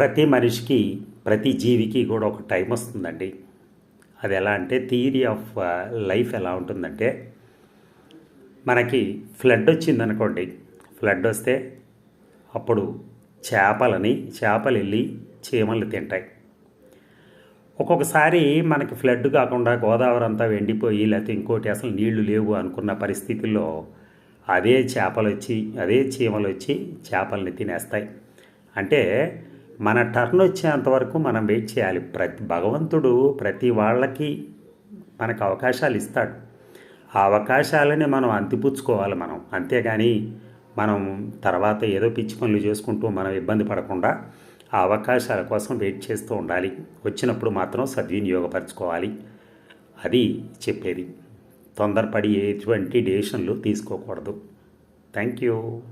ప్రతి మనిషికి ప్రతి జీవికి కూడా ఒక టైం వస్తుందండి. అది ఎలా అంటే థియరీ ఆఫ్ లైఫ్ ఎలా ఉంటుందంటే, మనకి ఫ్లడ్ వచ్చిందనుకోండి. ఫ్లడ్ వస్తే అప్పుడు చేపలు వెళ్ళి చీమలు తింటాయి. ఒక్కొక్కసారి మనకి ఫ్లడ్ కాకుండా గోదావరి అంతా ఎండిపోయి లేకపోతే ఇంకోటి అసలు నీళ్లు లేవు అనుకున్న పరిస్థితుల్లో అదే చీమలు వచ్చి చేపల్ని తినేస్తాయి. అంటే మన టర్న్ వచ్చేంత వరకు మనం వెయిట్ చేయాలి. భగవంతుడు ప్రతి వాళ్ళకి మనకు అవకాశాలు ఇస్తాడు. ఆ అవకాశాలని మనం అంతిపుచ్చుకోవాలి మనం. అంతేగాని మనం తర్వాత ఏదో పిచ్చి పనులు చేసుకుంటూ మనం ఇబ్బంది పడకుండా ఆ అవకాశాల కోసం వెయిట్ చేస్తూ ఉండాలి. వచ్చినప్పుడు మాత్రం సద్వినియోగపరచుకోవాలి. అది చెప్పేది. తొందరపడి ఎటువంటి డెసిషన్లు తీసుకోకూడదు. Thank you.